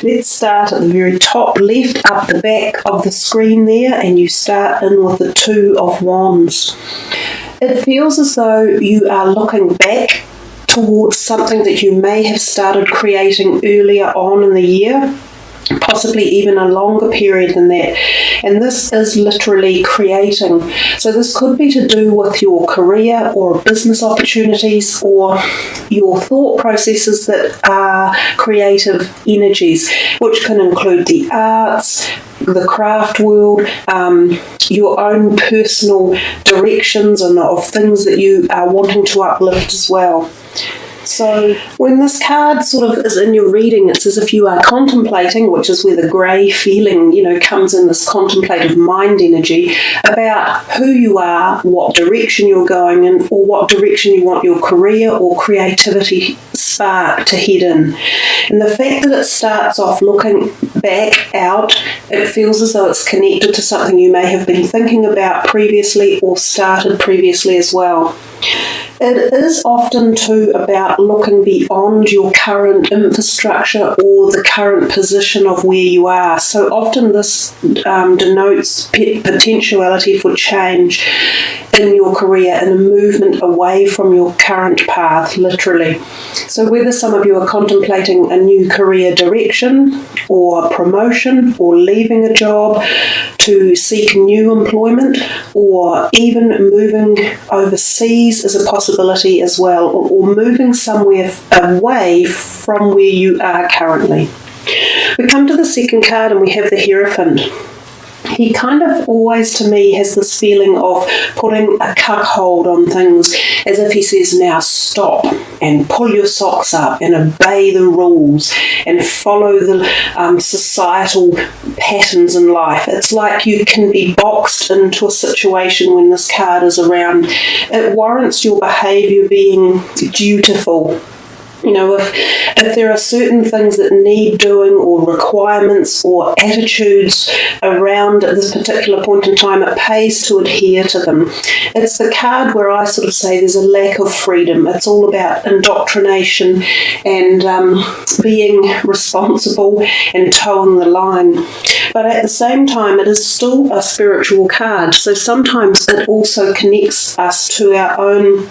Let's start at the very top left, up the back of the screen there, and you start in with the Two of Wands. It feels as though you are looking back towards something that you may have started creating earlier on in the year, possibly even a longer period than that. And this is literally creating. So this could be to do with your career or business opportunities or your thought processes that are creative energies, which can include the arts, the craft world, your own personal directions and of things that you are wanting to uplift as well. So when this card sort of is in your reading, it's as if you are contemplating, which is where the grey feeling, comes in, this contemplative mind energy about who you are, what direction you're going in, or what direction you want your career or creativity spark to head in. And the fact that it starts off looking back out, it feels as though it's connected to something you may have been thinking about previously or started previously as well. It is often too about looking beyond your current infrastructure or the current position of where you are. So often this denotes potentiality for change in your career and a movement away from your current path, literally. So whether some of you are contemplating a new career direction or promotion or leaving a job to seek new employment or even moving overseas is a possibility as well, or moving somewhere away from where you are currently. We come to the second card and we have the Hierophant. He kind of always, to me, has this feeling of putting a cuckold on things, as if he says, now stop and pull your socks up and obey the rules and follow the societal patterns in life. It's like you can be boxed into a situation when this card is around. It warrants your behaviour being dutiful. If there are certain things that need doing or requirements or attitudes around at this particular point in time, it pays to adhere to them. It's the card where I sort of say there's a lack of freedom. It's all about indoctrination and being responsible and towing the line. But at the same time, it is still a spiritual card. So sometimes it also connects us to our own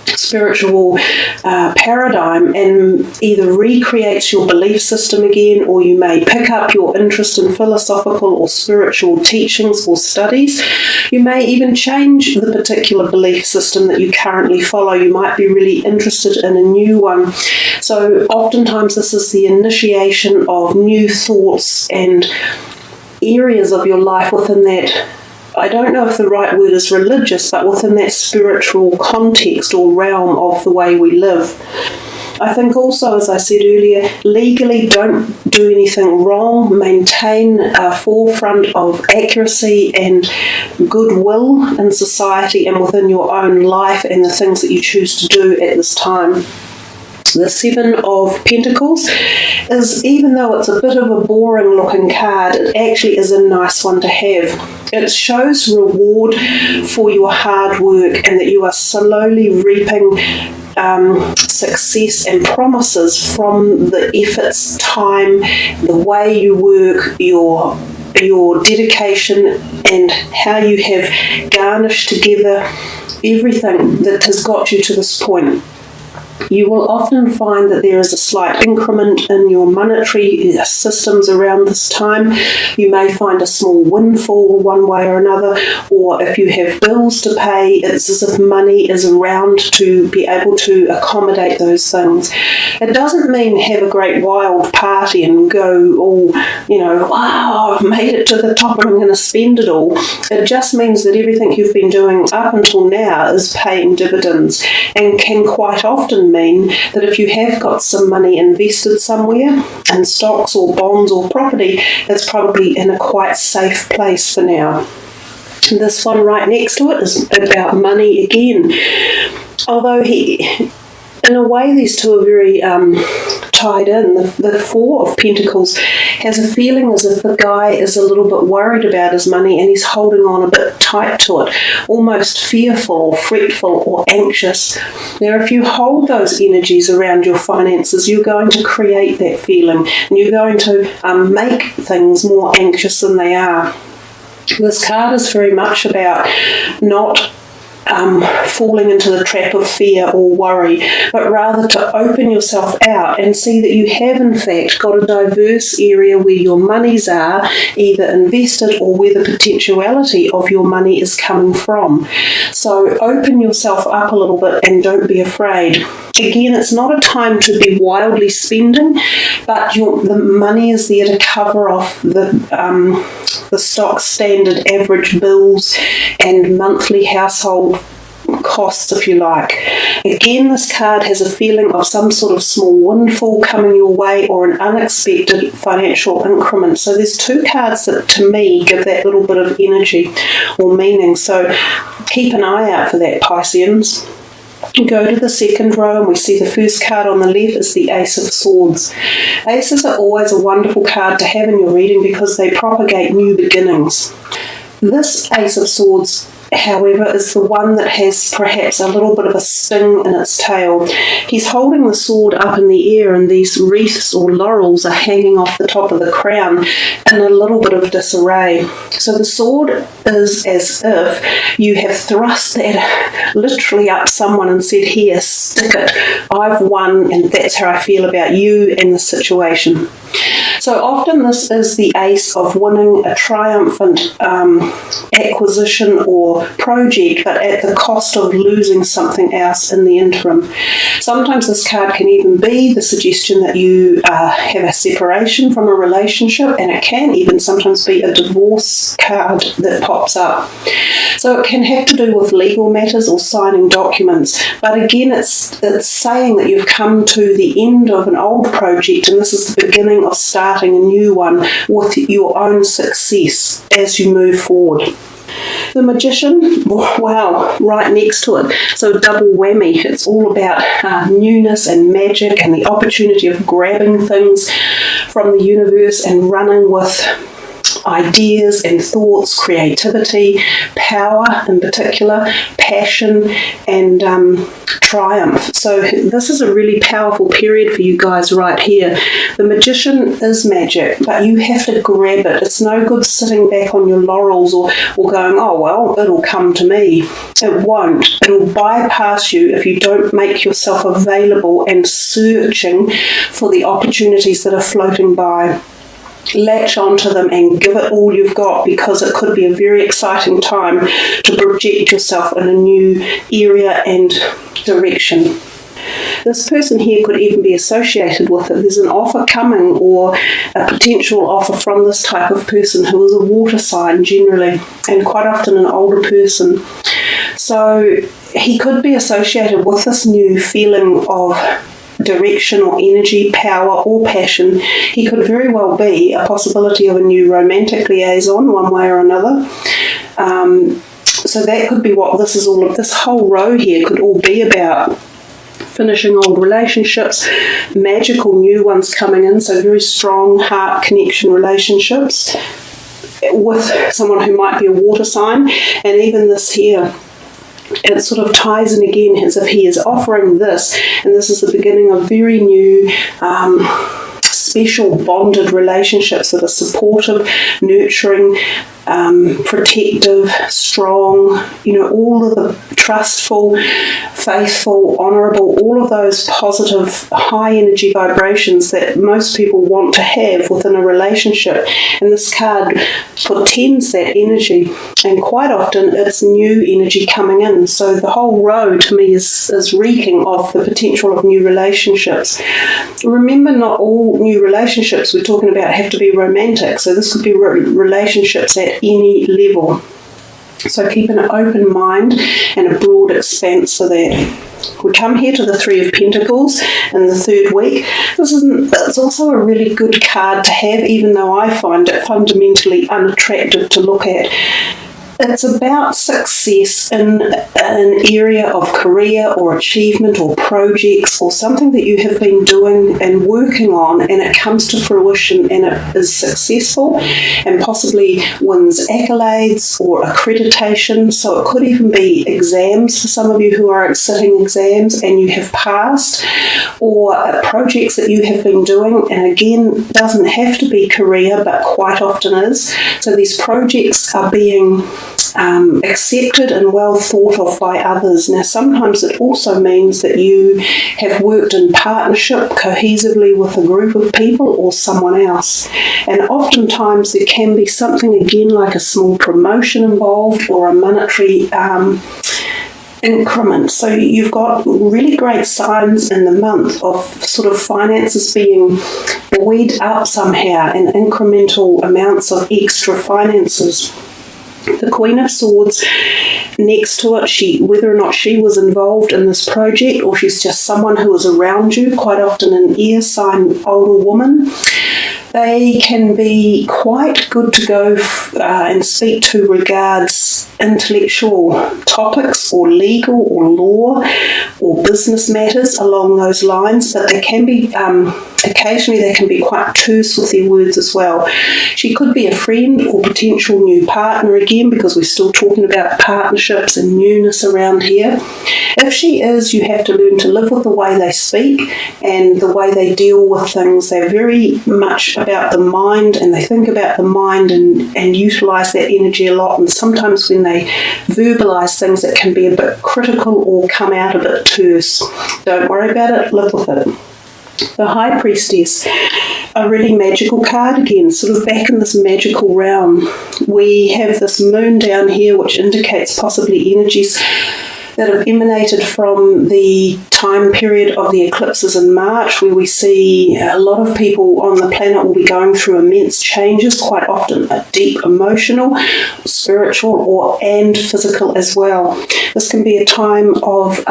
spiritual paradigm and either recreates your belief system again, or you may pick up your interest in philosophical or spiritual teachings or studies. You may even change the particular belief system that you currently follow. You might be really interested in a new one. So oftentimes this is the initiation of new thoughts and areas of your life within that, I don't know if the right word is religious, but within that spiritual context or realm of the way we live. I think also, as I said earlier, legally don't do anything wrong. Maintain a forefront of accuracy and goodwill in society and within your own life and the things that you choose to do at this time. The Seven of Pentacles is, even though it's a bit of a boring looking card, it actually is a nice one to have. It shows reward for your hard work and that you are slowly reaping success and promises from the efforts, time, the way you work, your dedication, and how you have garnished together everything that has got you to this point. You will often find that there is a slight increment in your monetary systems around this time. You may find a small windfall one way or another, or if you have bills to pay, it's as if money is around to be able to accommodate those things. It doesn't mean have a great wild party and go all, wow, I've made it to the top and I'm going to spend it all. It just means that everything you've been doing up until now is paying dividends, and can quite often mean that if you have got some money invested somewhere in stocks or bonds or property, it's probably in a quite safe place for now. This one right next to it is about money again. Although in a way, these two are very tied in. The Four of Pentacles has a feeling as if the guy is a little bit worried about his money and he's holding on a bit tight to it, almost fearful or fretful or anxious. Now, if you hold those energies around your finances, you're going to create that feeling and you're going to make things more anxious than they are. This card is very much about not falling into the trap of fear or worry, but rather to open yourself out and see that you have in fact got a diverse area where your monies are either invested or where the potentiality of your money is coming from. So open yourself up a little bit and don't be afraid. Again, it's not a time to be wildly spending, but the money is there to cover off the stock standard average bills and monthly household costs, if you like. Again, this card has a feeling of some sort of small windfall coming your way or an unexpected financial increment. So there's two cards that to me give that little bit of energy or meaning. So keep an eye out for that, Pisceans. Go to the second row and we see the first card on the left is the Ace of Swords. Aces are always a wonderful card to have in your reading because they propagate new beginnings. This Ace of Swords, however, is the one that has perhaps a little bit of a sting in its tail. He's holding the sword up in the air and these wreaths or laurels are hanging off the top of the crown in a little bit of disarray. So the sword is as if you have thrust that literally up someone and said, here, stick it. I've won and that's how I feel about you and the situation. So often this is the ace of winning a triumphant acquisition or project, but at the cost of losing something else in the interim. Sometimes this card can even be the suggestion that you have a separation from a relationship, and it can even sometimes be a divorce card that pops up. So it can have to do with legal matters or signing documents, but again it's saying that you've come to the end of an old project and this is the beginning of starting a new one with your own success as you move forward. The Magician, wow, right next to it. So double whammy. It's all about newness and magic and the opportunity of grabbing things from the universe and running with ideas and thoughts, creativity, power in particular, passion and triumph. So this is a really powerful period for you guys right here. The Magician is magic, but you have to grab it. It's no good sitting back on your laurels or going, oh well, it'll come to me. It won't. It'll bypass you if you don't make yourself available and searching for the opportunities that are floating by. Latch onto them and give it all you've got, because it could be a very exciting time to project yourself in a new area and direction. This person here could even be associated with it. There's an offer coming or a potential offer from this type of person who is a water sign generally, and quite often an older person. So he could be associated with this new feeling of direction or energy, power or passion. He could very well be a possibility of a new romantic liaison one way or another. So that could be what this is all of. This whole row here could all be about. Finishing old relationships, magical new ones coming in, so very strong heart connection relationships with someone who might be a water sign. And even this here, it sort of ties in again as if he is offering this, and this is the beginning of very new special bonded relationships that are supportive, nurturing, protective, strong, all of the trustful, faithful, honourable, all of those positive, high energy vibrations that most people want to have within a relationship. And this card portends that energy, and quite often it's new energy coming in. So the whole row to me is reeking of the potential of new relationships. Remember, not all new relationships we're talking about have to be romantic, so this could be relationships at any level. So keep an open mind and a broad expanse for that. We come here to the Three of Pentacles in the third week. It's also a really good card to have, even though I find it fundamentally unattractive to look at. It's about success in an area of career or achievement or projects or something that you have been doing and working on, and it comes to fruition and it is successful and possibly wins accolades or accreditation. So it could even be exams for some of you who are sitting exams and you have passed, or projects that you have been doing, and again, doesn't have to be career but quite often is. So these projects are being accepted and well thought of by others. Now, sometimes it also means that you have worked in partnership cohesively with a group of people or someone else. And oftentimes there can be something, again, like a small promotion involved or a monetary increment. So you've got really great signs in the month of sort of finances being buoyed up somehow and incremental amounts of extra finances. The Queen of Swords next to it, whether or not she was involved in this project or she's just someone who is around you, quite often an air sign older woman, they can be quite good to go and speak to regards intellectual topics or legal or law or business matters along those lines, but they can be occasionally they can be quite terse with their words as well. She could be a friend or potential new partner, again, because we're still talking about partnerships and newness around here. If she is, you have to learn to live with the way they speak and the way they deal with things. They're very much about the mind, and they think about the mind and utilise that energy a lot. And sometimes when they verbalise things, it can be a bit critical or come out a bit terse. Don't worry about it, live with it. The High Priestess, a really magical card again, sort of back in this magical realm. We have this moon down here, which indicates possibly energies that have emanated from the time period of the eclipses in March, where we see a lot of people on the planet will be going through immense changes, quite often a deep emotional, spiritual, and physical as well. This can be a time of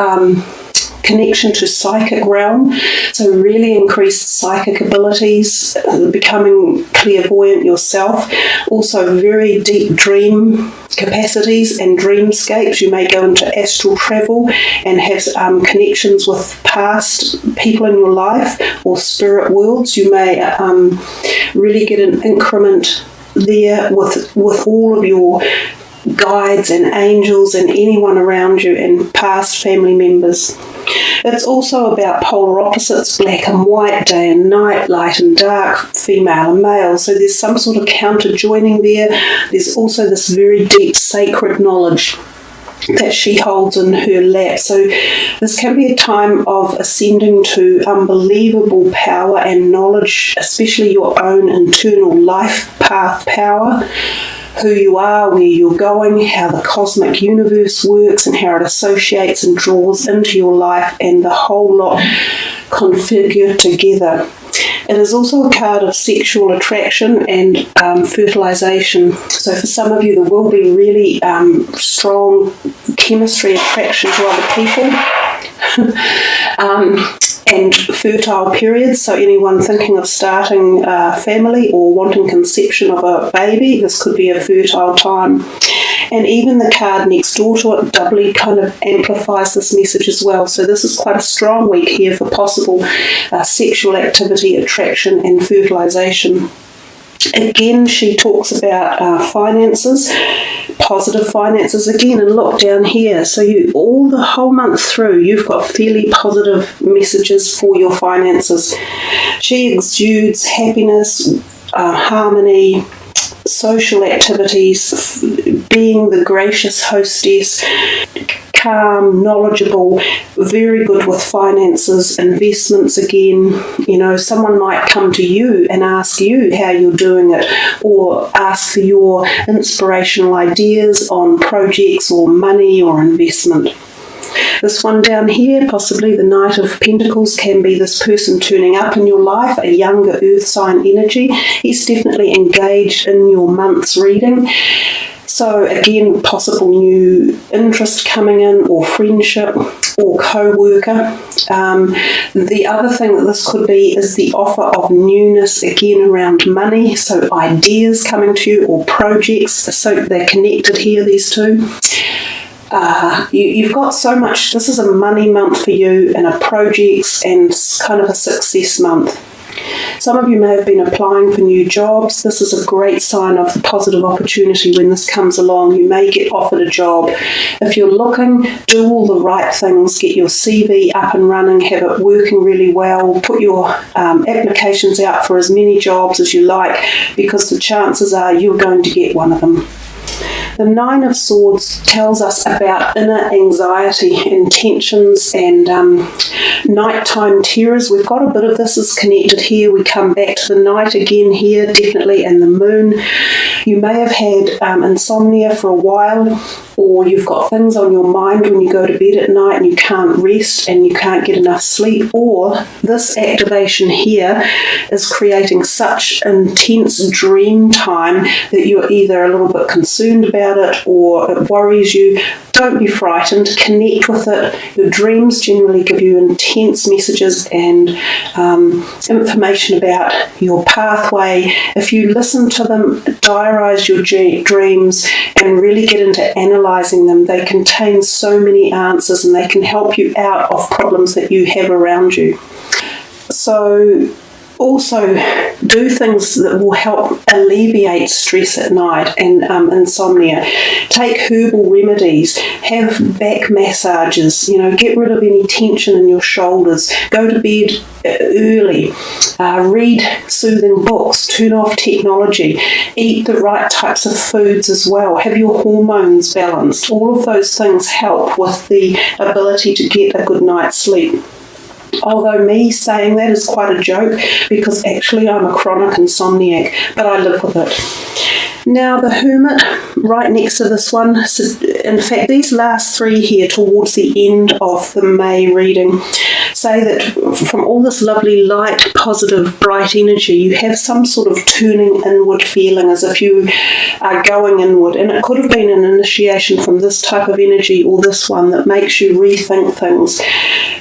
connection to psychic realm, so really increased psychic abilities, becoming clairvoyant yourself, also very deep dream capacities and dreamscapes. You may go into astral travel and have connections with past people in your life or spirit worlds. You may really get an increment there with all of your guides and angels and anyone around you and past family members. It's also about polar opposites, black and white, day and night, light and dark, female and male. So there's some sort of counter joining there. There's also this very deep sacred knowledge that she holds in her lap. So this can be a time of ascending to unbelievable power and knowledge, especially your own internal life path power, who you are, where you're going, how the cosmic universe works and how it associates and draws into your life, and the whole lot configured together. It is also a card of sexual attraction and fertilization. So for some of you, there will be really strong chemistry attraction to other people. And fertile periods, so anyone thinking of starting a family or wanting conception of a baby, this could be a fertile time. And even the card next door to it doubly kind of amplifies this message as well. So this is quite a strong week here for possible sexual activity, attraction and fertilization. Again, she talks about finances, positive finances again, and look down here. So all the whole month through, you've got fairly positive messages for your finances. She exudes happiness, harmony, social activities, being the gracious hostess, calm, knowledgeable, very good with finances, investments again. You know, someone might come to you and ask you how you're doing it, or ask for your inspirational ideas on projects or money or investment. This one down here, possibly the Knight of Pentacles, can be this person turning up in your life, a younger earth sign energy. He's definitely engaged in your month's reading. So again, possible new interest coming in, or friendship, or co-worker. The other thing that this could be is the offer of newness, again around money, so ideas coming to you, or projects, so they're connected here, these two. You've got so much. This is a money month for you, and a projects and kind of a success month. Some of you may have been applying for new jobs. This is a great sign of the positive opportunity when this comes along. You may get offered a job. If you're looking, do all the right things. Get your CV up and running, have it working really well. Put your applications out for as many jobs as you like, because the chances are you're going to get one of them. The Nine of Swords tells us about inner anxiety and tensions and nighttime terrors. We've got a bit of this is connected here. We come back to the night again here, definitely, and the moon. You may have had insomnia for a while, or you've got things on your mind when you go to bed at night and you can't rest and you can't get enough sleep, or this activation here is creating such intense dream time that you're either a little bit concerned about it or it worries you. Don't be frightened, connect with it. Your dreams generally give you intense messages and information about your pathway. If you listen to them, diarise your dreams and really get into analysing them, they contain so many answers and they can help you out of problems that you have around you. So also do things that will help alleviate stress at night and insomnia. Take herbal remedies, have back massages, get rid of any tension in your shoulders, go to bed early, read soothing books, turn off technology, eat the right types of foods as well, have your hormones balanced. All of those things help with the ability to get a good night's sleep. Although me saying that is quite a joke, because actually I'm a chronic insomniac, but I live with it. Now the Hermit, right next to this one, in fact these last three here towards the end of the May reading, say that from all this lovely light, positive, bright energy, you have some sort of turning inward feeling as if you are going inward, and it could have been an initiation from this type of energy or this one that makes you rethink things.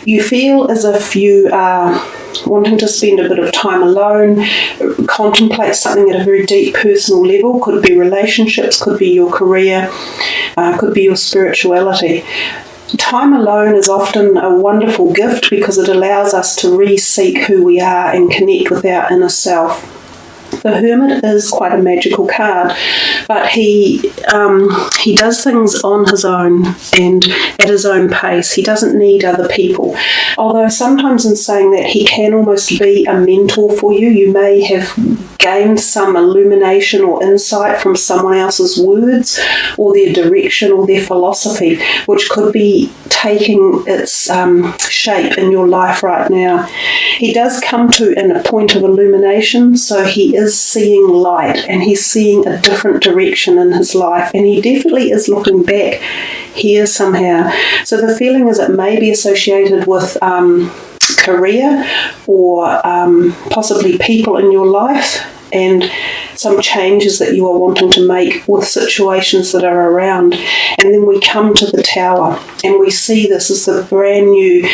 You feel as if you are wanting to spend a bit of time alone, contemplate something at a very deep personal level. Could be relationships, could be your career, could be your spirituality. Time alone is often a wonderful gift because it allows us to re-seek who we are and connect with our inner self. The Hermit is quite a magical card, but he does things on his own and at his own pace. He doesn't need other people. Although sometimes in saying that, he can almost be a mentor for you. You may have gained some illumination or insight from someone else's words or their direction or their philosophy, which could be taking its shape in your life right now. He does come to a point of illumination, so he is seeing light and he's seeing a different direction in his life, and he definitely is looking back here somehow. So the feeling is it may be associated with career or possibly people in your life, and some changes that you are wanting to make with situations that are around. And then we come to the Tower and we see this as the brand new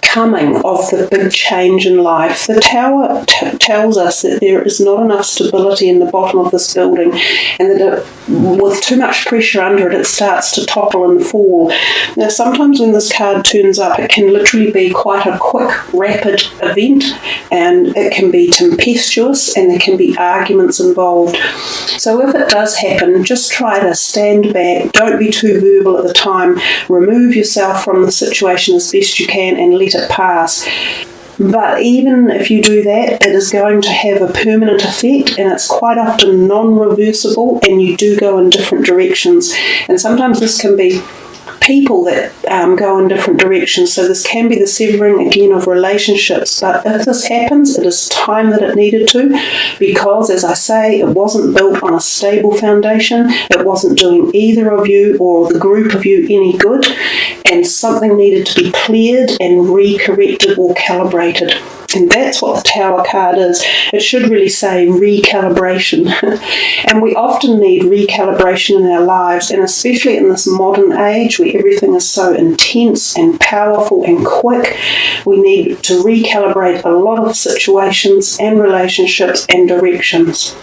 coming of the big change in life. The Tower tells us that there is not enough stability in the bottom of this building, and that with too much pressure under it, it starts to topple and fall. Now, sometimes when this card turns up, it can literally be quite a quick, rapid event, and it can be tempestuous, and there can be arguments involved. So if it does happen, just try to stand back, don't be too verbal at the time, remove yourself from the situation as best you can and let it pass. But even if you do that, it is going to have a permanent effect, and it's quite often non-reversible, and you do go in different directions. And sometimes this can be people that go in different directions. So this can be the severing again of relationships. But if this happens, it is time that it needed to, because, as I say, it wasn't built on a stable foundation. It wasn't doing either of you or the group of you any good, and something needed to be cleared and re-corrected or calibrated. And that's what the Tower card is. It should really say recalibration. And we often need recalibration in our lives, and especially in this modern age where everything is so intense and powerful and quick, we need to recalibrate a lot of situations and relationships and directions.